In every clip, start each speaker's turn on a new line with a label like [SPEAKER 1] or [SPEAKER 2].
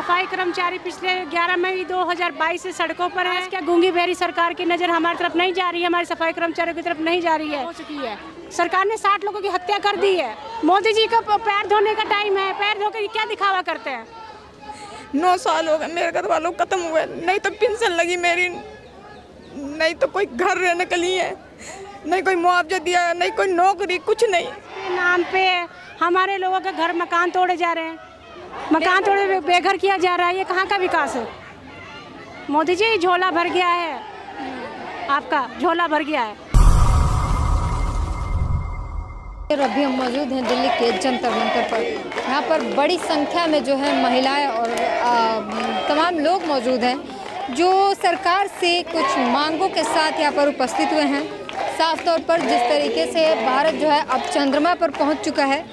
[SPEAKER 1] सफाई कर्मचारी पिछले 11 मई 2022 से सड़कों पर हैं। क्या गूंगी बहरी सरकार की नज़र हमारी तरफ नहीं जा रही है, हमारे सफाई कर्मचारियों की तरफ नहीं जा रही है? हो चुकी है। सरकार ने 60 लोगों की हत्या कर दी है। मोदी जी का पैर धोने का टाइम है, पैर धो के क्या दिखावा करते हैं?
[SPEAKER 2] 9 साल हो गए मेरे घर वालों को खत्म हुए, नहीं तो पेंशन लगी मेरी, नहीं तो कोई घर रहने के लिए, नहीं कोई मुआवजा दिया, नहीं कोई नौकरी, कुछ नहीं।
[SPEAKER 1] नाम पे हमारे लोगों के घर मकान तोड़े जा रहे हैं, मकान तोड़े बेघर किया जा रहा है। ये कहाँ का विकास है? मोदी जी झोला भर गया है, आपका झोला भर गया है।
[SPEAKER 3] अभी हम मौजूद हैं दिल्ली के जंतर मंतर पर। यहाँ पर बड़ी संख्या में जो है महिलाएं और तमाम लोग मौजूद हैं जो सरकार से कुछ मांगों के साथ यहाँ पर उपस्थित हुए हैं। साफ तौर पर जिस तरीके से भारत जो है अब चंद्रमा पर पहुँच चुका है,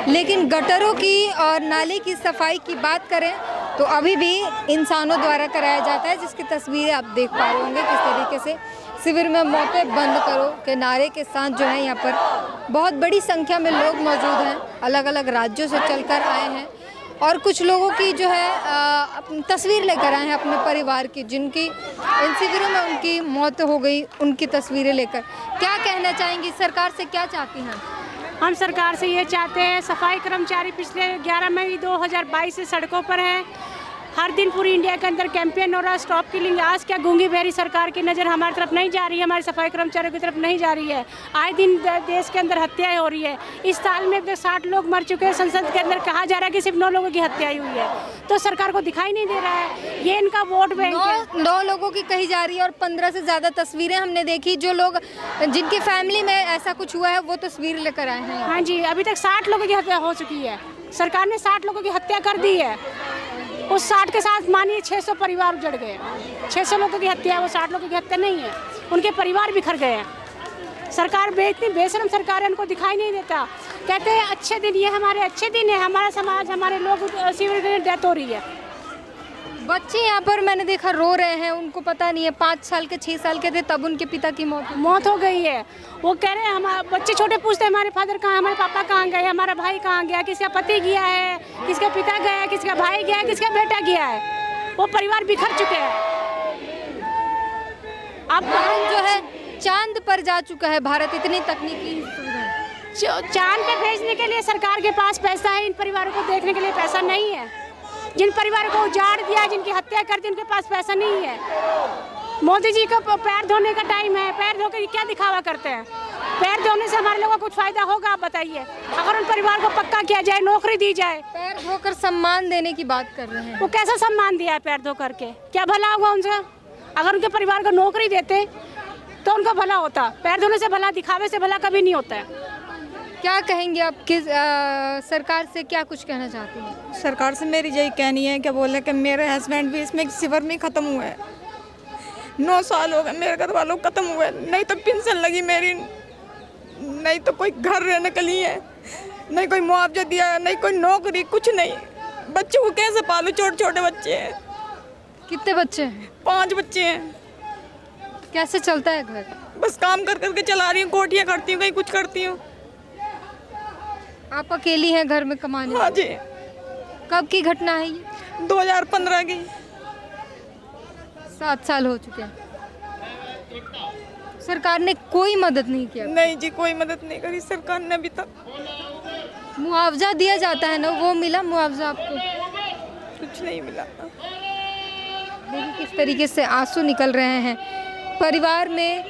[SPEAKER 3] लेकिन गटरों की और नाले की सफाई की बात करें तो अभी भी इंसानों द्वारा कराया जाता है, जिसकी तस्वीरें आप देख पा रहे होंगे किस तरीके से शिविर में मौतें बंद करो के नारे के साथ जो है यहाँ पर बहुत बड़ी संख्या में लोग मौजूद हैं। अलग अलग राज्यों से चलकर आए हैं और कुछ लोगों की जो है तस्वीर लेकर आए हैं अपने परिवार की, जिनकी इन शिविरों में उनकी मौत हो गई, उनकी तस्वीरें लेकर। क्या कहना चाहेंगी, सरकार से क्या चाहती हैं?
[SPEAKER 1] हम सरकार से ये चाहते हैं, सफाई कर्मचारी पिछले 11 मई 2022 से सड़कों पर हैं। हर दिन पूरी इंडिया के अंदर कैंपेन हो रहा है, स्टॉप किलिंग। आज क्या गूंगी बहरी सरकार की नज़र हमारी तरफ नहीं जा रही है, हमारे सफाई कर्मचारियों की तरफ नहीं जा रही है? आए दिन देश के अंदर हत्याएं हो रही है। इस साल में 60 लोग मर चुके हैं। संसद के अंदर कहा जा रहा है कि सिर्फ 9 लोगों की हत्याएं हुई है, तो सरकार को दिखाई नहीं दे रहा है। ये इनका वोट बैंक है।
[SPEAKER 3] 9 लोगों की कही जा रही है और 15 से ज़्यादा तस्वीरें हमने देखी। जो लोग जिनकी फैमिली में ऐसा कुछ हुआ है वो तस्वीर लेकर आए हैं।
[SPEAKER 1] हाँ जी, अभी तक 60 लोगों की हत्या हो चुकी है। सरकार ने 60 लोगों की हत्या कर दी है। उस 60 के साथ मानिए 600 परिवार उजड़ गए। 600 लोगों की हत्या है, वो 60 लोगों की हत्या नहीं है। उनके परिवार बिखर गए हैं। सरकार इतनी बेशरम सरकार है, उनको दिखाई नहीं देता। कहते हैं अच्छे दिन, ये हमारे अच्छे दिन है, हमारा समाज, हमारे लोग शिविर में डेथ हो रही है।
[SPEAKER 3] बच्चे यहाँ पर मैंने देखा रो रहे हैं, उनको पता नहीं है 5 साल के 6 साल के थे तब उनके पिता की मौत हो
[SPEAKER 1] गई है। वो कह रहे हैं, हमारे बच्चे छोटे पूछते हैं हमारे फादर कहाँ, हमारे पापा कहाँ गए, हमारा भाई कहाँ गया, किसका पति गया है, किसका पिता गया है, किसका भाई गया है, किसका बेटा गया है। वो परिवार बिखर चुके हैं।
[SPEAKER 3] अब भारत जो है चांद पर जा चुका है। भारत इतनी तकनीकी
[SPEAKER 1] चांद पे भेजने के लिए सरकार के पास पैसा है, इन परिवारों को देखने के लिए पैसा नहीं है। जिन परिवारों को उजाड़ दिया, जिनकी हत्या कर दी, उनके पास पैसा नहीं है। मोदी जी का पैर धोने का टाइम है, पैर धो के क्या दिखावा करते हैं? पैर धोने से हमारे लोगों को कुछ फायदा होगा? आप बताइए। अगर उन परिवार को पक्का किया जाए, नौकरी दी जाए।
[SPEAKER 3] पैर धोकर सम्मान देने की बात कर रहे हैं।
[SPEAKER 1] वो कैसा सम्मान दिया है पैर धो करके? क्या भला होगा उनका? अगर उनके परिवार को नौकरी देते तो उनका भला होता। पैर धोने से भला, दिखावे से भला कभी नहीं होता है।
[SPEAKER 3] क्या कहेंगे आप, किस सरकार से क्या कुछ कहना चाहती हैं?
[SPEAKER 2] सरकार से मेरी यही कहनी है, क्या बोले कि मेरे हस्बैंड भी इसमें शिविर में ख़त्म हुए। 9 साल हो गए मेरे घर वालों को खत्म हुए, नहीं तो पेंशन लगी मेरी, नहीं तो कोई घर रहने के लिए, नहीं कोई मुआवजा दिया, नहीं कोई नौकरी, कुछ नहीं। बच्चों को कैसे पालूं? छोटे छोटे बच्चे हैं।
[SPEAKER 3] कितने बच्चे हैं?
[SPEAKER 2] 5 बच्चे हैं।
[SPEAKER 3] कैसे चलता है घर?
[SPEAKER 2] बस काम कर करके चला रही हूँ, कोठियाँ करती हूँ, कहीं कुछ करती हूँ।
[SPEAKER 3] आप अकेली हैं घर में कमाने?
[SPEAKER 2] हाँ जी।
[SPEAKER 3] कब की घटना है ये?
[SPEAKER 2] 2015 की।
[SPEAKER 3] 7 साल हो चुके हैं। सरकार ने कोई मदद नहीं किया?
[SPEAKER 2] नहीं जी, कोई मदद नहीं करी सरकार ने अभी तक।
[SPEAKER 3] मुआवजा दिया जाता है ना, वो मिला मुआवजा आपको?
[SPEAKER 2] कुछ नहीं मिला।
[SPEAKER 3] देखिए किस तरीके से आंसू निकल रहे हैं। परिवार में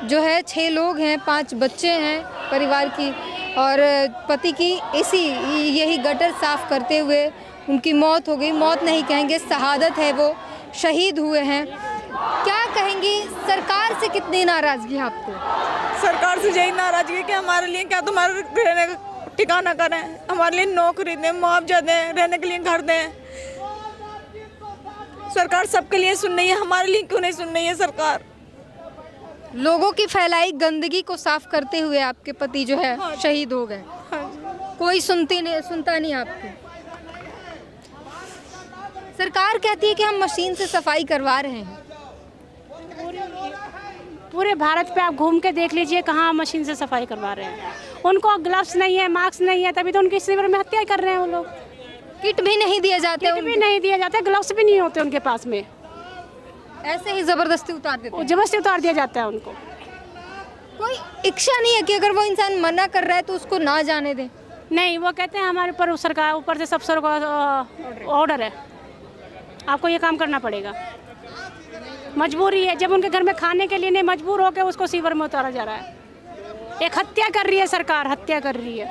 [SPEAKER 3] जो है 6 लोग हैं, 5 बच्चे हैं परिवार की, और पति की यही गटर साफ करते हुए उनकी मौत हो गई। मौत नहीं कहेंगे, शहादत है, वो शहीद हुए हैं। क्या कहेंगी, सरकार से कितनी नाराज़गी है आपको?
[SPEAKER 2] सरकार से यही नाराज़गी है कि हमारे लिए क्या तुम्हारे रहने का ठिकाना करें, हमारे लिए नौकरी दें, मुआवजा दें, रहने के लिए घर दें। सरकार सबके लिए सुन रही है, हमारे लिए क्यों नहीं सुन रही है सरकार?
[SPEAKER 3] लोगों की फैलाई गंदगी को साफ करते हुए आपके पति जो है शहीद हो गए। कोई सुनता नहीं आपको। सरकार कहती है कि हम मशीन से सफाई करवा रहे हैं।
[SPEAKER 1] पूरे भारत पे आप घूम के देख लीजिए, कहाँ मशीन से सफाई करवा रहे हैं। उनको ग्लव्स नहीं है, मास्क नहीं है, तभी तो उनकी शिविर में हत्या कर रहे हैं वो लोग।
[SPEAKER 3] किट भी नहीं दिए जाते,
[SPEAKER 1] किट भी नहीं दिया जाता, ग्लव्स भी नहीं होते उनके पास में,
[SPEAKER 3] ऐसे ही जबरदस्ती उतार देते हैं।
[SPEAKER 1] जबरदस्ती उतार दिया जाता है उनको।
[SPEAKER 3] कोई इच्छा नहीं है कि अगर वो इंसान मना कर रहा है तो उसको ना जाने दें?
[SPEAKER 1] नहीं, वो कहते हैं हमारे ऊपर सरकार ऊपर से सब ऑर्डर है, आपको ये काम करना पड़ेगा, मजबूरी है। जब उनके घर में खाने के लिए नहीं, मजबूर होकर उसको सीवर में उतारा जा रहा है। एक हत्या कर रही है सरकार, हत्या कर रही है,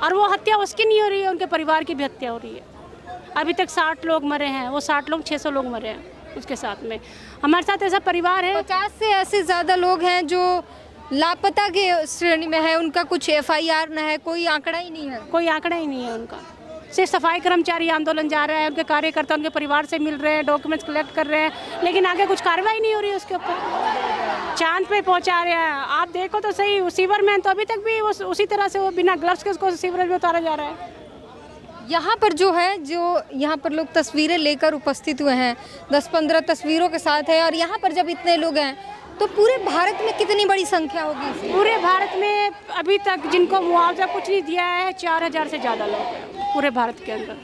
[SPEAKER 1] और वो हत्या उसकी नहीं हो रही है, उनके परिवार की भी हत्या हो रही है। अभी तक 60 लोग मरे हैं, वो 60 लोग 600 लोग मरे हैं उसके साथ में। हमारे साथ ऐसा परिवार है
[SPEAKER 3] 50 से ऐसे ज़्यादा लोग हैं जो लापता के श्रेणी में है, उनका कुछ FIR न है, कोई आंकड़ा ही नहीं है।
[SPEAKER 1] कोई आंकड़ा ही नहीं है उनका। सिर्फ सफाई कर्मचारी आंदोलन जा रहा है, उनके कार्यकर्ता उनके परिवार से मिल रहे हैं, डॉक्यूमेंट्स कलेक्ट कर रहे हैं, लेकिन आगे कुछ कार्रवाई नहीं हो रही है उसके ऊपर। चांद पे पहुंचा रहे हैं, आप देखो तो सही, सीवर मैन तो अभी तक भी वो उसी तरह से वो बिना ग्लव्स के उसको सीवरेज में उतारा जा रहा है।
[SPEAKER 3] यहाँ पर जो है, जो यहाँ पर लोग तस्वीरें लेकर उपस्थित हुए हैं, 10-15 तस्वीरों के साथ है, और यहाँ पर जब इतने लोग हैं तो पूरे भारत में कितनी बड़ी संख्या होगी इसकी?
[SPEAKER 1] पूरे भारत में अभी तक जिनको मुआवजा कुछ नहीं दिया है 4000 से ज़्यादा लोग हैं पूरे भारत के अंदर,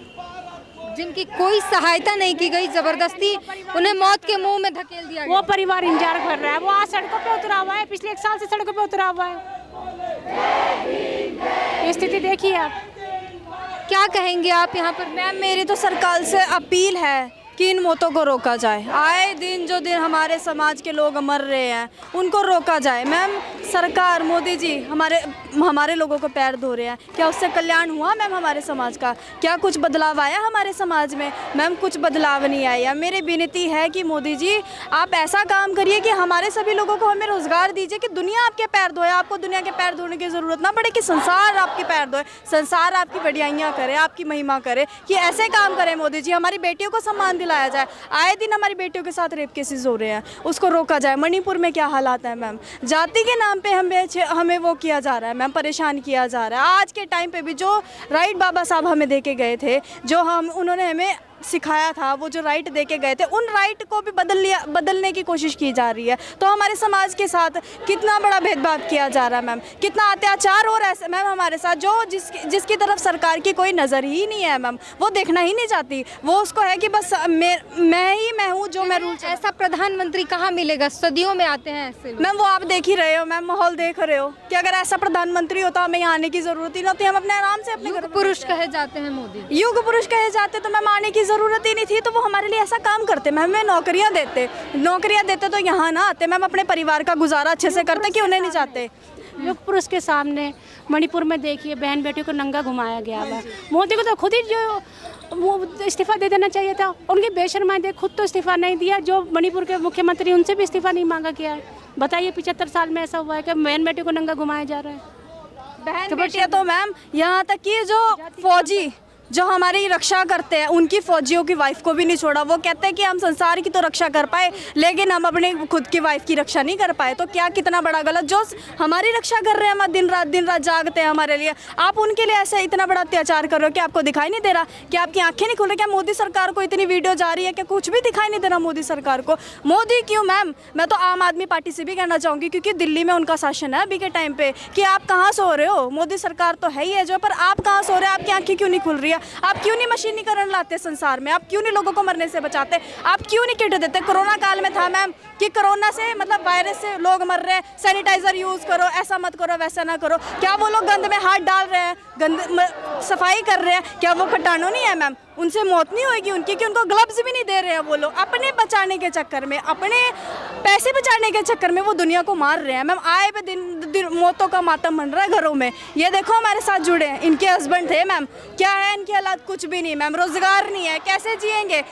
[SPEAKER 3] जिनकी कोई सहायता नहीं की गई, जबरदस्ती उन्हें मौत के मुंह में धकेल दिया गया।
[SPEAKER 1] वो परिवार इंतजार कर रहा है। वो आज सड़कों पे उतरा हुआ है, पिछले 1 साल से सड़कों पे उतरा हुआ है। ये स्थिति देखिए आप।
[SPEAKER 3] क्या कहेंगे आप यहाँ पर?
[SPEAKER 4] मैम, मेरी तो सरकार से अपील है कि इन मौतों को रोका जाए। आए दिन जो दिन हमारे समाज के लोग मर रहे हैं उनको रोका जाए। मैम, सरकार मोदी जी हमारे लोगों को पैर धो रहे हैं, क्या उससे कल्याण हुआ मैम हमारे समाज का? क्या कुछ बदलाव आया हमारे समाज में? मैम, कुछ बदलाव नहीं आया। मेरी विनती है कि मोदी जी आप ऐसा काम करिए कि हमारे सभी लोगों को हमें रोज़गार दीजिए, कि दुनिया आपके पैर धोए, आपको दुनिया के पैर धोने की ज़रूरत ना पड़े, कि संसार आपके पैर धोए, संसार आपकी बढ़ियाइयाँ करे, आपकी महिमा करे। कि ऐसे काम करें मोदी जी, हमारी बेटियों को सम्मान लाया जाए। आए दिन हमारी बेटियों के साथ रेप केसेस हो रहे हैं, उसको रोका जाए। मणिपुर में क्या हालात है मैम, जाति के नाम पे हमें वो किया जा रहा है मैम, परेशान किया जा रहा है। आज के टाइम पे भी जो राइट बाबा साहब हमें दे के गए थे, जो उन्होंने हमें सिखाया था, वो जो राइट दे के गए थे, उन राइट को भी बदलने की कोशिश की जा रही है। तो हमारे समाज के साथ कितना बड़ा भेदभाव किया जा रहा है मैम, कितना अत्याचार हो रहा है मैम हमारे साथ, जो जिसकी तरफ सरकार की कोई नज़र ही नहीं है मैम, वो देखना ही नहीं चाहती। वो उसको है कि बस मैं हूँ जो मैं रूल।
[SPEAKER 3] ऐसा प्रधानमंत्री कहाँ मिलेगा? सदियों में आते हैं ऐसे लोग।
[SPEAKER 4] मैम, वो आप देख ही रहे हो मैम, माहौल देख रहे हो कि अगर ऐसा प्रधानमंत्री होता हमें यहाँ आने की ज़रूरत ही नहीं होती, हम अपने आराम से अपने
[SPEAKER 3] युग पुरुष कहे जाते हैं मोदी,
[SPEAKER 4] युग पुरुष कहे जाते, तो मैम आने की ज़रूरत ही नहीं थी। तो वो हमारे लिए ऐसा काम करते मैम, हमें नौकरियां देते तो यहाँ ना आते मैम, अपने परिवार का गुजारा अच्छे से करते कि उन्हें नहीं चाहते।
[SPEAKER 1] युग पुरुष के सामने मणिपुर में देखिए बहन बेटी को नंगा घुमाया गया है। मोदी को तो खुद ही जो वो इस्तीफा दे देना चाहिए था, उनकी बेशर्माई दे, खुद तो इस्तीफा नहीं दिया। जो मणिपुर के मुख्यमंत्री उनसे भी इस्तीफा नहीं मांगा गया है। बताइए 75 साल में ऐसा हुआ है कि बहन बेटी को नंगा घुमाया जा रहा है।
[SPEAKER 4] बहन बेटियां तो मैम, यहाँ तक कि जो फौजी जो हमारी रक्षा करते हैं, उनकी फौजियों की वाइफ को भी नहीं छोड़ा। वो कहते हैं कि हम संसार की तो रक्षा कर पाए, लेकिन हम अपने खुद की वाइफ की रक्षा नहीं कर पाए। तो क्या कितना बड़ा गलत, जो हमारी रक्षा कर रहे हैं, हम दिन रात जागते हैं हमारे लिए, आप उनके लिए ऐसे इतना बड़ा अत्याचार कर रहे हो कि आपको दिखाई नहीं दे रहा? कि आपकी आंखें नहीं खुल रही? क्या मोदी सरकार को इतनी वीडियो जा रही है कि कुछ भी दिखाई नहीं दे रहा मोदी सरकार को? मोदी क्यों मैम, मैं तो आम आदमी पार्टी से भी कहना चाहूँगी, क्योंकि दिल्ली में उनका शासन है अभी के टाइम पे, कि आप कहाँ सो रहे हो? मोदी सरकार तो है ही है जो, पर आप कहाँ सो रहे हो? आपकी आंखें क्यों नहीं खुल रही है? आप क्यों नहीं मशीनीकरण लाते संसार में? आप क्यों नहीं लोगों को मरने से बचाते? आप क्यों नहीं किट देते? कोरोना काल में था मैम कि कोरोना से मतलब वायरस से लोग मर रहे हैं, सैनिटाइजर यूज़ करो, ऐसा मत करो, वैसा ना करो। क्या वो लोग गंद में हाथ डाल रहे हैं, सफाई कर रहे हैं? क्या वो कीटाणु नहीं है मैम? उनसे मौत नहीं होगी उनकी, कि उनको ग्लव्स भी नहीं दे रहे हैं वो लोग। अपने बचाने के चक्कर में, अपने पैसे बचाने के चक्कर में वो दुनिया को मार रहे हैं मैम। आए पे दिन मौतों का मातम बन रहा है घरों में। ये देखो हमारे साथ जुड़े हैं, इनके हस्बैंड थे मैम, क्या है इनकी हालात? कुछ भी नहीं मैम, रोजगार नहीं है, कैसे जिएंगे?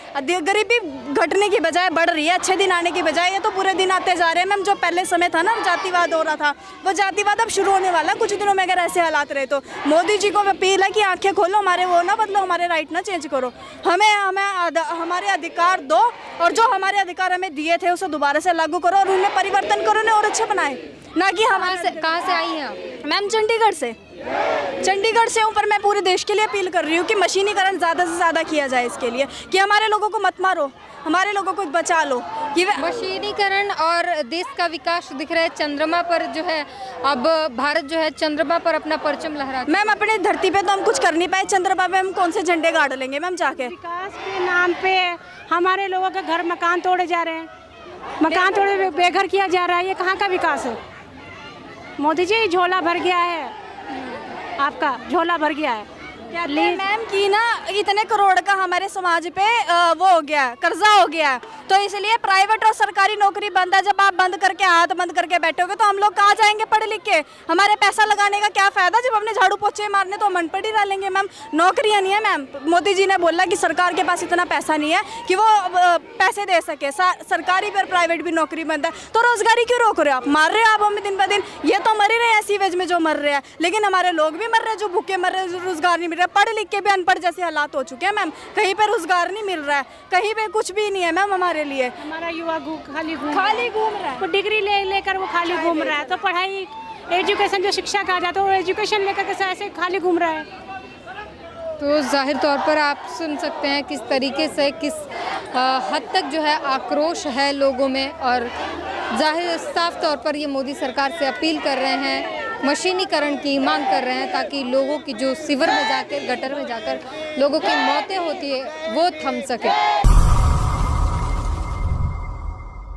[SPEAKER 4] गरीबी घटने की बजाय बढ़ रही है, अच्छे दिन आने की बजाय ये तो बुरे दिन आते जा रहे हैं मैम। जो पहले समय था ना, जातिवाद हो रहा था, वो जातिवाद अब शुरू होने वाला कुछ दिनों में, अगर ऐसे हालात रहे तो। मोदी जी को अपील है कि आंखें खोलो, हमारे वो ना बदलो, हमारे राइट ना चेंज करो, हमें हमारे अधिकार दो, और जो हमारे अधिकार हमें दिए थे उसे दोबारा से लागू करो, और उनमें परिवर्तन करो, उन्हें और अच्छे बनाए, ना कि हमारे।
[SPEAKER 3] कहाँ से आई हैं आप?
[SPEAKER 4] मैम, चंडीगढ़ से। चंडीगढ़ से हूँ, पर मैं पूरे देश के लिए अपील कर रही हूँ कि मशीनीकरण ज़्यादा से ज़्यादा किया जाए इसके लिए, कि हमारे लोगों को मत मारो, हमारे लोगों को बचा लो। कि
[SPEAKER 3] मशीनीकरण और देश का विकास दिख रहा है। चंद्रमा पर जो है अब भारत जो है चंद्रमा पर अपना परचम लहराता है।
[SPEAKER 4] मैम अपने धरती पे तो हम कुछ कर नहीं पाए, चंद्रमा पे हम कौन से झंडे गाड़ लेंगे मैम जाके।
[SPEAKER 1] विकास के नाम पे हमारे लोगों के घर मकान तोड़े जा रहे हैं, मकान तोड़े बेघर किया जा रहा है। ये कहाँ का विकास है? मोदी जी झोला भर गया है, आपका झोला भर गया है।
[SPEAKER 4] मैम की ना इतने करोड़ का हमारे समाज पे वो हो गया है, कर्जा हो गया है, तो इसलिए प्राइवेट और सरकारी नौकरी बंद है। जब आप बंद करके हाथ बंद करके बैठोगे तो हम लोग कहाँ जाएंगे पढ़ लिख के? हमारे पैसा लगाने का क्या फायदा जब हमने झाड़ू पोछे मारने तो हम अनपढ़ ही डालेंगे। मैम नौकरियाँ नहीं है मैम। मोदी जी ने बोला कि सरकार के पास इतना पैसा नहीं है कि वो पैसे दे सके, सरकारी पर प्राइवेट भी नौकरी बंद है, तो रोजगारी क्यों रोक रहे हो आप? मार रहे हो आप हमें दिन ब दिन। ये तो मर ही रहे हैं सीवेज में जो मर रहे हैं, लेकिन हमारे लोग भी मर रहे हैं जो भूखे मर रहे हैं, रोजगार नहीं मिल रहा। पढ़ लिख के भी अनपढ़ जैसे हालात हो चुके हैं मैम। कहीं पे रोजगार नहीं मिल रहा है, कहीं पे कुछ भी नहीं है मैम हमारे लिए।
[SPEAKER 1] हमारा युवा खाली घूम
[SPEAKER 4] रहा है,
[SPEAKER 1] वो डिग्री लेकर वो खाली घूम रहा है। तो पढ़ाई एजुकेशन जो शिक्षा कहा जाता है वो एजुकेशन लेकर कैसे ऐसे खाली घूम रहा है।
[SPEAKER 3] तो जाहिर तौर पर आप सुन सकते हैं किस तरीके से किस हद तक जो है आक्रोश है लोगों में, और जाहिर साफ तौर पर ये मोदी सरकार से अपील कर रहे हैं, मशीनीकरण की मांग कर रहे हैं, ताकि लोगों की जो सिवर में जाकर गटर में जाकर लोगों की मौतें होती है वो थम सके।